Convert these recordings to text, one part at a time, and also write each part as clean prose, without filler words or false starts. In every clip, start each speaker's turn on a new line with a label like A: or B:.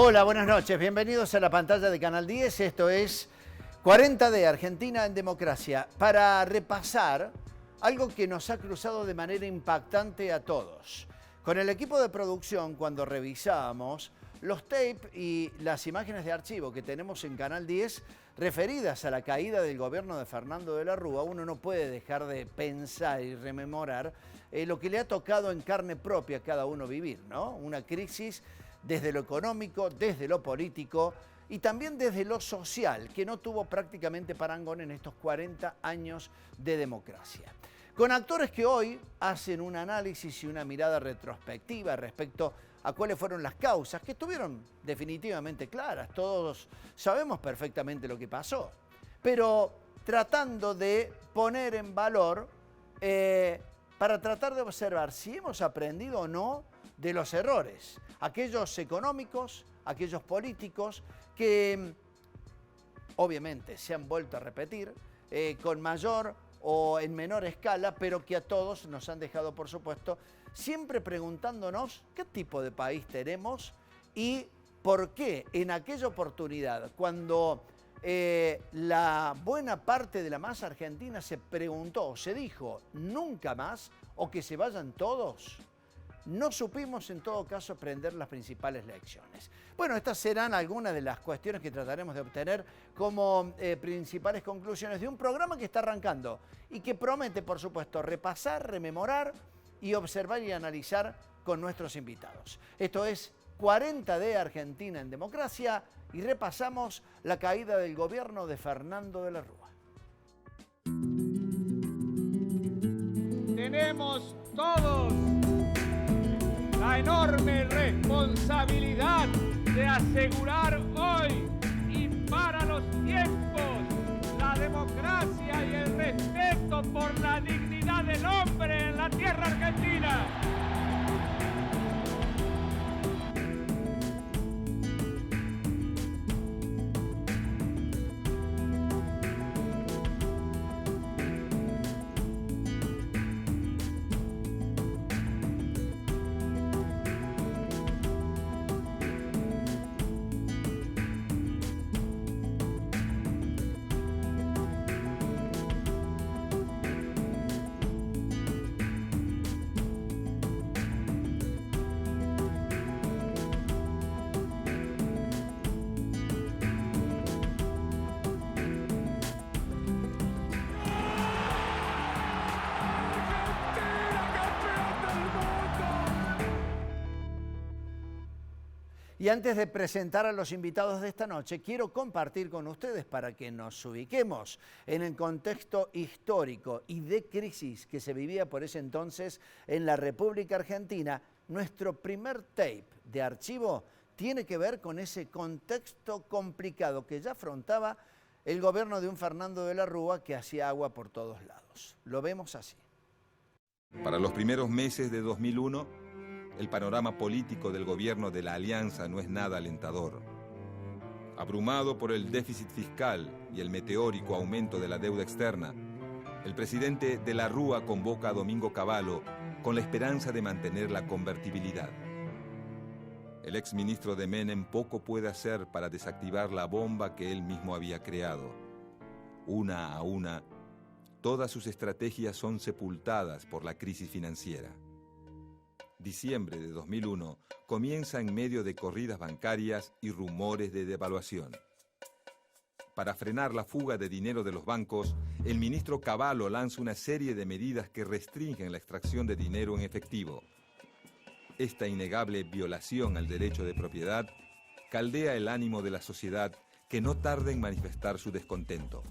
A: Hola, buenas noches. Bienvenidos a la pantalla de Canal 10. Esto es 40D, Argentina en Democracia, para repasar algo que nos ha cruzado de manera impactante a todos. Con el equipo de producción, cuando revisábamos los tapes y las imágenes de archivo que tenemos en Canal 10 referidas a la caída del gobierno de Fernando de la Rúa, uno no puede dejar de pensar y rememorar lo que le ha tocado en carne propia a cada uno vivir, ¿no? Una crisis desde lo económico, desde lo político y también desde lo social, que no tuvo prácticamente parangón en estos 40 años de democracia. Con actores que hoy hacen un análisis y una mirada retrospectiva respecto a cuáles fueron las causas, que estuvieron definitivamente claras. Todos sabemos perfectamente lo que pasó, pero tratando de poner en valor para tratar de observar si hemos aprendido o no de los errores, aquellos económicos, aquellos políticos que obviamente se han vuelto a repetir con mayor o en menor escala, pero que a todos nos han dejado, por supuesto, siempre preguntándonos qué tipo de país tenemos y por qué en aquella oportunidad, cuando la buena parte de la masa argentina se preguntó, se dijo, nunca más o que se vayan todos, no supimos en todo caso aprender las principales lecciones. Bueno, estas serán algunas de las cuestiones que trataremos de obtener como principales conclusiones de un programa que está arrancando y que promete, por supuesto, repasar, rememorar y observar y analizar con nuestros invitados. Esto es 40D Argentina en Democracia y repasamos la caída del gobierno de Fernando de la Rúa.
B: Tenemos todos la enorme responsabilidad de asegurar hoy y para los tiempos la democracia y el respeto por la dignidad del hombre en la tierra argentina.
A: Y antes de presentar a los invitados de esta noche, quiero compartir con ustedes para que nos ubiquemos en el contexto histórico y de crisis que se vivía por ese entonces en la República Argentina. Nuestro primer tape de archivo tiene que ver con ese contexto complicado que ya afrontaba el gobierno de un Fernando de la Rúa que hacía agua por todos lados. Lo vemos así.
C: Para los primeros meses de 2001, el panorama político del gobierno de la Alianza no es nada alentador. Abrumado por el déficit fiscal y el meteórico aumento de la deuda externa, el presidente de la Rúa convoca a Domingo Cavallo con la esperanza de mantener la convertibilidad. El exministro de Menem poco puede hacer para desactivar la bomba que él mismo había creado. Una a una, todas sus estrategias son sepultadas por la crisis financiera. Diciembre de 2001 comienza en medio de corridas bancarias y rumores de devaluación. Para frenar la fuga de dinero de los bancos, el ministro Cavallo lanza una serie de medidas que restringen la extracción de dinero en efectivo. Esta innegable violación al derecho de propiedad caldea el ánimo de la sociedad, que no tarda en manifestar su descontento.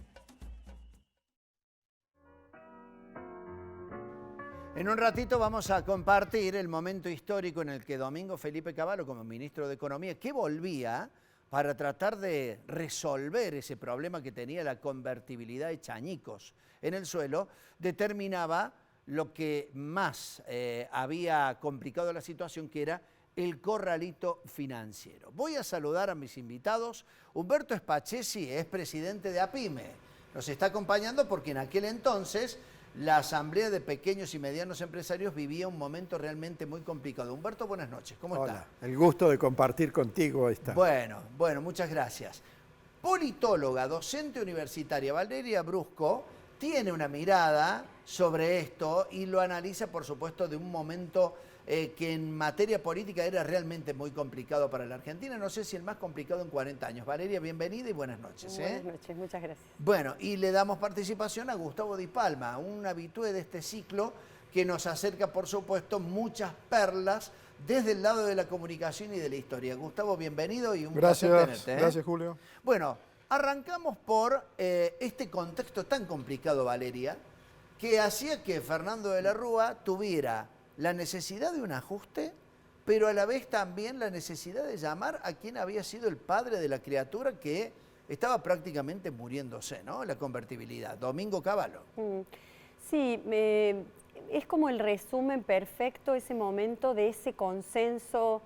A: En un ratito vamos a compartir el momento histórico en el que Domingo Felipe Cavallo, como ministro de Economía, que volvía para tratar de resolver ese problema que tenía la convertibilidad hecha añicos en el suelo, determinaba lo que más había complicado la situación, que era el corralito financiero. Voy a saludar a mis invitados. Humberto Spachesi es presidente de APIME. Nos está acompañando porque en aquel entonces la Asamblea de Pequeños y Medianos Empresarios vivía un momento realmente muy complicado. Humberto, buenas noches, ¿cómo está?
D: Hola, el gusto de compartir contigo esta.
A: Bueno, muchas gracias. Politóloga, docente universitaria, Valeria Brusco, tiene una mirada sobre esto y lo analiza, por supuesto, de un momento que en materia política era realmente muy complicado para la Argentina. No sé si el más complicado en 40 años. Valeria, bienvenida y buenas noches.
E: Buenas noches, muchas gracias.
A: Bueno, y le damos participación a Gustavo Di Palma, un habitué de este ciclo que nos acerca, por supuesto, muchas perlas desde el lado de la comunicación y de la historia. Gustavo, bienvenido y un placer tenerte.
D: Gracias, Julio.
A: Bueno, arrancamos por este contexto tan complicado, Valeria, que hacía que Fernando de la Rúa tuviera la necesidad de un ajuste, pero a la vez también la necesidad de llamar a quien había sido el padre de la criatura que estaba prácticamente muriéndose, ¿no? La convertibilidad, Domingo Cavallo.
E: Sí, es como el resumen perfecto ese momento de ese consenso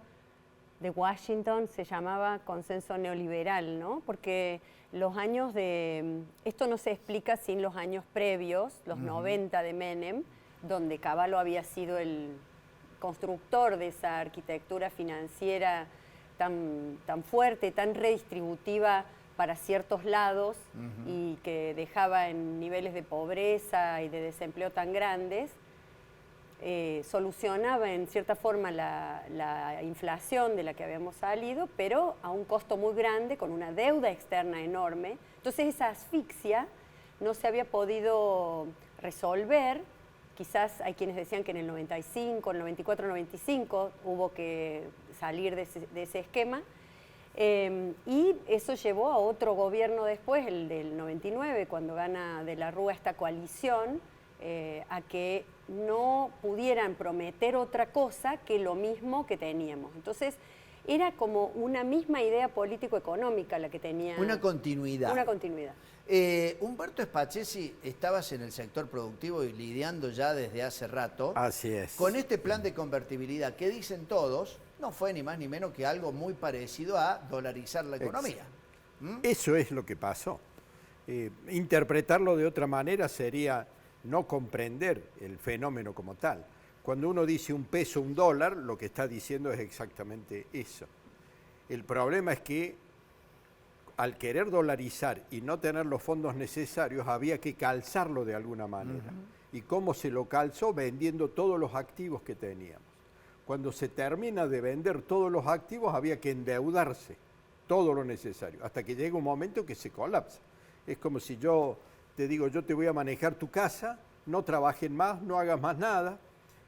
E: de Washington, se llamaba consenso neoliberal, ¿no? Porque los años de... Esto no se explica sin los años previos, los 90 de Menem, donde Cavallo había sido el constructor de esa arquitectura financiera tan fuerte, tan redistributiva para ciertos lados y que dejaba en niveles de pobreza y de desempleo tan grandes. Solucionaba en cierta forma la inflación de la que habíamos salido, pero a un costo muy grande, con una deuda externa enorme. Entonces esa asfixia no se había podido resolver. Quizás hay quienes decían que en el 95, en el 94-95 hubo que salir de ese esquema. Y eso llevó a otro gobierno después, el del 99, cuando gana de la Rúa esta coalición, a que no pudieran prometer otra cosa que lo mismo que teníamos. Entonces, era como una misma idea político-económica la que tenía.
A: Una continuidad.
E: Una continuidad.
A: Humberto Spachesi, estabas en el sector productivo y lidiando ya desde hace rato.
D: Así es.
A: Con este plan de convertibilidad que dicen todos, no fue ni más ni menos que algo muy parecido a dolarizar la economía.
D: Eso es lo que pasó. Interpretarlo de otra manera sería no comprender el fenómeno como tal. Cuando uno dice un peso, un dólar, lo que está diciendo es exactamente eso. El problema es que al querer dolarizar y no tener los fondos necesarios, había que calzarlo de alguna manera. ¿Y cómo se lo calzó? Vendiendo todos los activos que teníamos. Cuando se termina de vender todos los activos, había que endeudarse todo lo necesario, hasta que llega un momento que se colapsa. Es como si yo te digo, yo te voy a manejar tu casa, no trabajen más, no hagas más nada,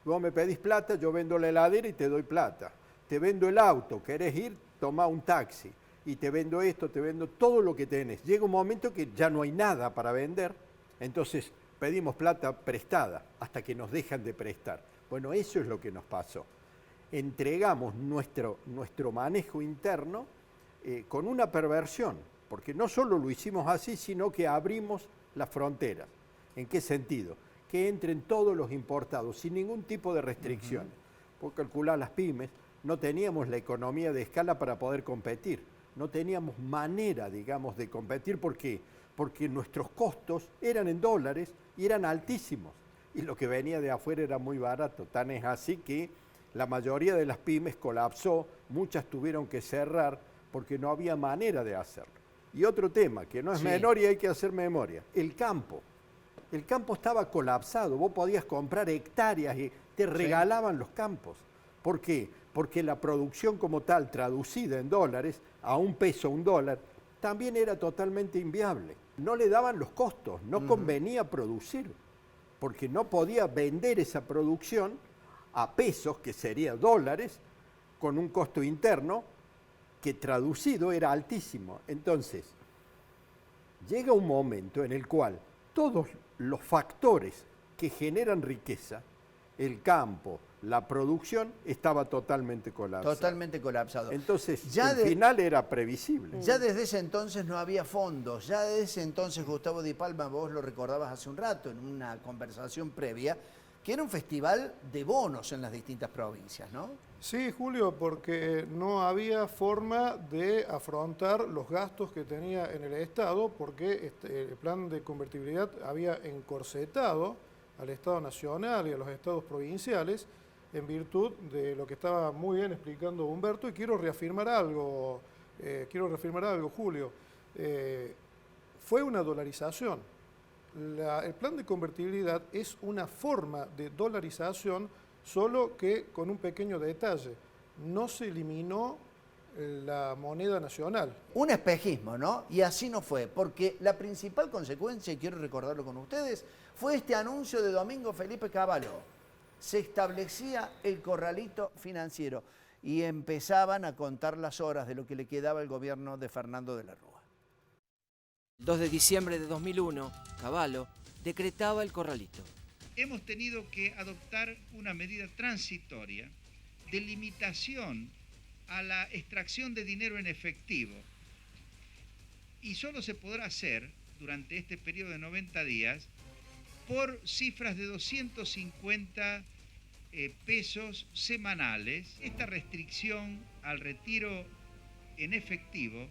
D: vos me pedís plata, yo vendo la heladera y te doy plata. Te vendo el auto, querés ir, toma un taxi. Y te vendo esto, te vendo todo lo que tenés. Llega un momento que ya no hay nada para vender, entonces pedimos plata prestada hasta que nos dejan de prestar. Bueno, eso es lo que nos pasó. Entregamos nuestro manejo interno con una perversión, porque no solo lo hicimos así, sino que abrimos las fronteras. ¿En qué sentido? Que entren todos los importados sin ningún tipo de restricciones. Por calcular las pymes, no teníamos la economía de escala para poder competir. No teníamos manera, digamos, de competir. ¿Por qué? Porque nuestros costos eran en dólares y eran altísimos. Y lo que venía de afuera era muy barato. Tan es así que la mayoría de las pymes colapsó, muchas tuvieron que cerrar porque no había manera de hacerlo. Y otro tema, que no es menor y hay que hacer memoria, el campo. El campo estaba colapsado, vos podías comprar hectáreas y te regalaban los campos. ¿Por qué? Porque la producción como tal, traducida en dólares, a un peso, un dólar, también era totalmente inviable. No le daban los costos, no convenía producir, porque no podía vender esa producción a pesos, que sería dólares, con un costo interno que traducido era altísimo. Entonces, llega un momento en el cual todos los factores que generan riqueza, el campo, la producción, estaba totalmente colapsado.
A: Totalmente colapsado.
D: Entonces, ya el final era previsible.
A: Ya desde ese entonces no había fondos. Ya desde ese entonces, Gustavo Di Palma, vos lo recordabas hace un rato en una conversación previa, que era un festival de bonos en las distintas provincias, ¿no?
F: Sí, Julio, porque no había forma de afrontar los gastos que tenía en el Estado, porque el plan de convertibilidad había encorsetado al Estado Nacional y a los estados provinciales, en virtud de lo que estaba muy bien explicando Humberto, y quiero reafirmar algo, Julio. Fue una dolarización. El plan de convertibilidad es una forma de dolarización, solo que con un pequeño detalle. No se eliminó la moneda nacional.
A: Un espejismo, ¿no? Y así no fue, porque la principal consecuencia, y quiero recordarlo con ustedes, fue este anuncio de Domingo Felipe Cavallo. Se establecía el corralito financiero y empezaban a contar las horas de lo que le quedaba al gobierno de Fernando de la Rúa.
G: El 2 de diciembre de 2001, Cavallo decretaba el corralito.
H: Hemos tenido que adoptar una medida transitoria de limitación a la extracción de dinero en efectivo, y solo se podrá hacer durante este periodo de 90 días por cifras de 250 pesos semanales. Esta restricción al retiro en efectivo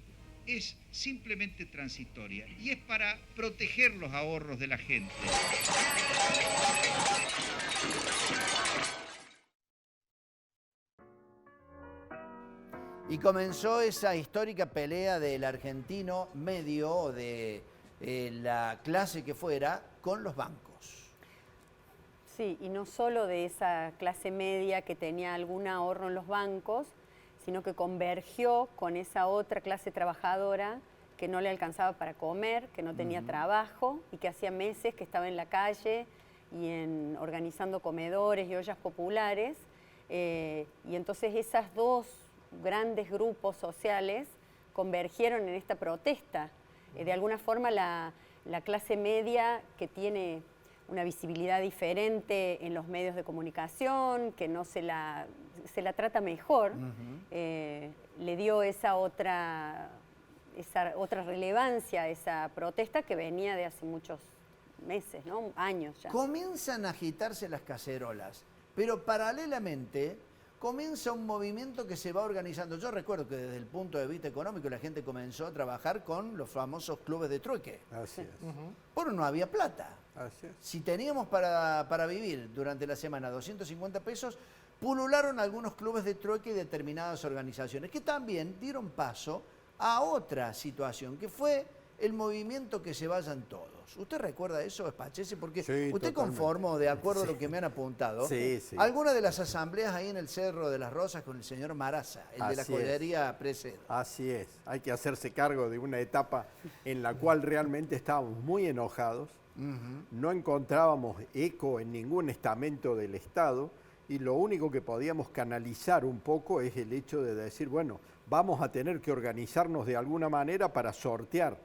H: es simplemente transitoria y es para proteger los ahorros de la gente.
A: Y comenzó esa histórica pelea del argentino medio o de la clase que fuera con los bancos.
E: Sí, y no solo de esa clase media que tenía algún ahorro en los bancos, sino que convergió con esa otra clase trabajadora que no le alcanzaba para comer, que no tenía trabajo y que hacía meses que estaba en la calle y organizando comedores y ollas populares. Y entonces esas dos grandes grupos sociales convergieron en esta protesta. De alguna forma la clase media, que tiene una visibilidad diferente en los medios de comunicación, que no se la trata mejor, le dio esa otra relevancia a esa protesta que venía de hace muchos meses, ¿no? Años ya.
A: Comienzan a agitarse las cacerolas, pero paralelamente comienza un movimiento que se va organizando. Yo recuerdo que desde el punto de vista económico la gente comenzó a trabajar con los famosos clubes de trueque.
D: Así es.
A: Pero no había plata.
D: Así es.
A: Si teníamos para vivir durante la semana 250 pesos, pulularon algunos clubes de trueque y determinadas organizaciones que también dieron paso a otra situación, que fue el movimiento Que se vayan todos. ¿Usted recuerda eso, Espachese? Porque
D: Sí,
A: usted
D: totalmente.
A: conformó, de acuerdo a lo que me han apuntado,
D: Sí, sí.
A: alguna de las asambleas ahí en el Cerro de las Rosas con el señor Maraza, el de la
D: Así es.
A: joyería Precedo.
D: Así es, hay que hacerse cargo de una etapa en la cual realmente estábamos muy enojados, no encontrábamos eco en ningún estamento del Estado y lo único que podíamos canalizar un poco es el hecho de decir, bueno, vamos a tener que organizarnos de alguna manera para sortear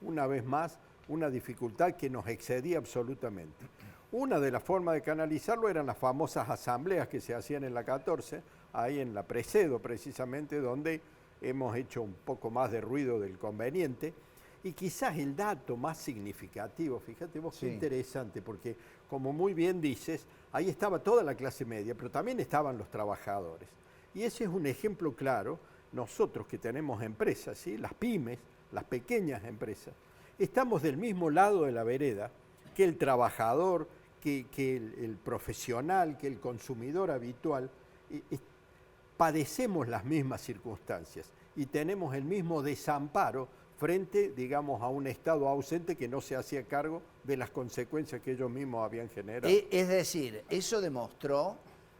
D: una vez más una dificultad que nos excedía absolutamente. Una de las formas de canalizarlo eran las famosas asambleas que se hacían en la 14, ahí en la Precedo precisamente, donde hemos hecho un poco más de ruido del conveniente. Y quizás el dato más significativo, fíjate vos qué interesante, porque como muy bien dices, ahí estaba toda la clase media, pero también estaban los trabajadores. Y ese es un ejemplo claro, nosotros que tenemos empresas, ¿sí? Las pymes, las pequeñas empresas, estamos del mismo lado de la vereda que el trabajador, que el profesional, que el consumidor habitual. Padecemos las mismas circunstancias y tenemos el mismo desamparo frente, digamos, a un Estado ausente que no se hacía cargo de las consecuencias que ellos mismos habían generado.
A: Es decir, eso demostró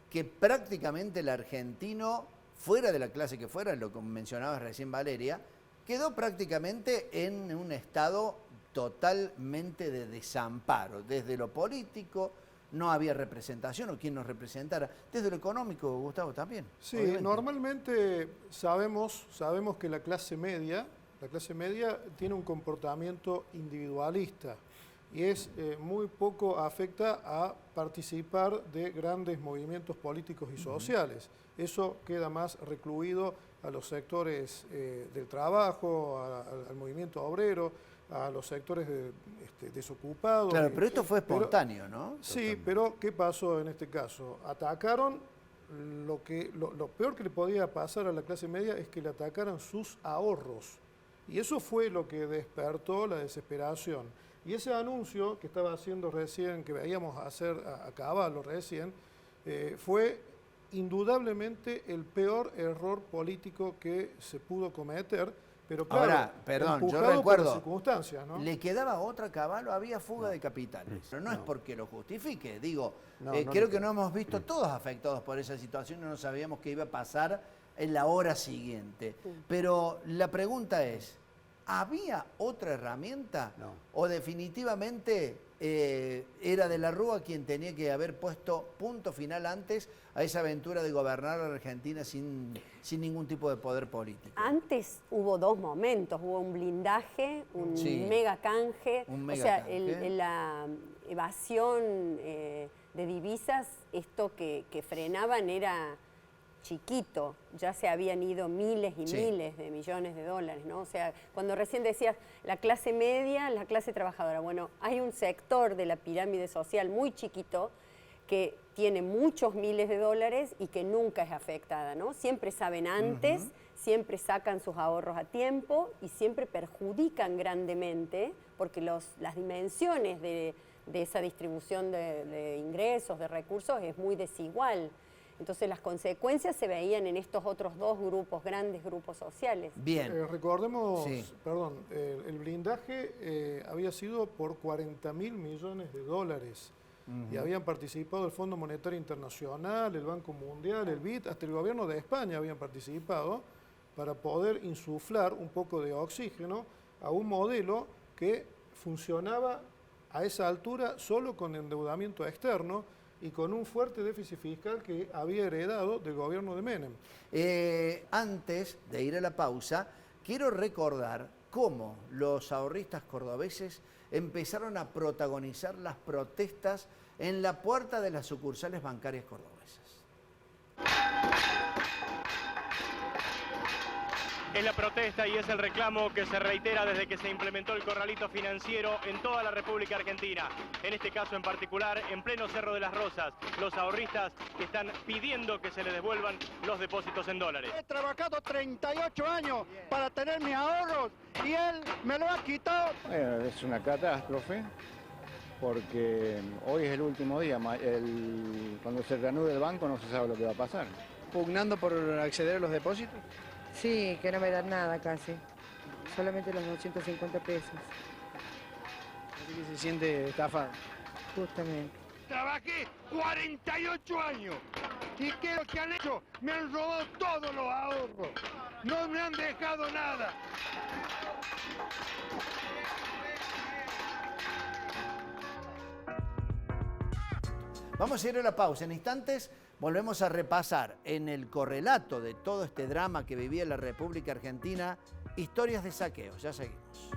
A: que prácticamente el argentino, fuera de la clase que fuera, lo que mencionaba recién Valeria, quedó prácticamente en un estado totalmente de desamparo. Desde lo político no había representación o quien nos representara. Desde lo económico, Gustavo, también.
F: Sí,
A: obviamente.
F: normalmente sabemos que la clase media tiene un comportamiento individualista y es muy poco afecta a participar de grandes movimientos políticos y sociales. Eso queda más recluido a los sectores del trabajo, al movimiento obrero, a los sectores desocupados.
A: Claro, pero esto fue espontáneo, ¿no?
F: Sí, pero ¿qué pasó en este caso? Atacaron, lo peor que le podía pasar a la clase media es que le atacaran sus ahorros. Y eso fue lo que despertó la desesperación. Y ese anuncio que estaba haciendo recién, que veíamos hacer a Caballo recién, fue indudablemente el peor error político que se pudo cometer, pero claro,
A: ahora, perdón, yo
F: empujado por las
A: recuerdo,
F: circunstancias, ¿no?
A: le quedaba otra Caballo, había fuga de capitales. Pero no es porque lo justifique, digo,
D: No,
A: creo que nos hemos visto todos afectados por esa situación y no sabíamos qué iba a pasar en la hora siguiente. Pero la pregunta es, ¿había otra herramienta?
D: No.
A: ¿O definitivamente era de la Rúa quien tenía que haber puesto punto final antes a esa aventura de gobernar a la Argentina sin ningún tipo de poder político?
E: Antes hubo dos momentos, hubo un blindaje, un
A: Sí.
E: mega canje,
A: Un
E: o
A: mega
E: sea,
A: canje.
E: la evasión de divisas, esto que frenaban era chiquito, ya se habían ido miles y
A: Sí.
E: miles de millones de dólares, ¿no? O sea, cuando recién decías la clase media, la clase trabajadora, bueno, hay un sector de la pirámide social muy chiquito que tiene muchos miles de dólares y que nunca es afectada, ¿no? Siempre saben antes, siempre sacan sus ahorros a tiempo y siempre perjudican grandemente porque las dimensiones de esa distribución de ingresos, de recursos, es muy desigual. Entonces las consecuencias se veían en estos otros dos grupos, grandes grupos sociales.
A: Bien.
F: Recordemos,
A: Sí.
F: perdón, el blindaje había sido por 40.000 millones de dólares. Y habían participado el Fondo Monetario Internacional, el Banco Mundial, el BID, hasta el gobierno de España habían participado para poder insuflar un poco de oxígeno a un modelo que funcionaba a esa altura solo con endeudamiento externo y con un fuerte déficit fiscal que había heredado del gobierno de Menem.
A: Antes de ir a la pausa, quiero recordar cómo los ahorristas cordobeses empezaron a protagonizar las protestas en la puerta de las sucursales bancarias cordobesas.
I: Es la protesta y es el reclamo que se reitera desde que se implementó el corralito financiero en toda la República Argentina. En este caso en particular, en pleno Cerro de las Rosas, los ahorristas que están pidiendo que se les devuelvan los depósitos en dólares.
J: He trabajado 38 años para tener mis ahorros y él me lo ha quitado.
K: Bueno, es una catástrofe porque hoy es el último día. Cuando se reanude el banco no se sabe lo que va a pasar.
J: ¿Pugnando por acceder a los depósitos?
L: Sí, que no me dan nada casi, solamente los 250 pesos.
J: Así que se siente estafado.
L: Justamente.
J: Trabajé 48 años y ¿qué es lo que han hecho? Me han robado todos los ahorros, no me han dejado nada.
A: Vamos a ir a la pausa. En instantes volvemos a repasar en el correlato de todo este drama que vivía la República Argentina, historias de saqueos. Ya seguimos.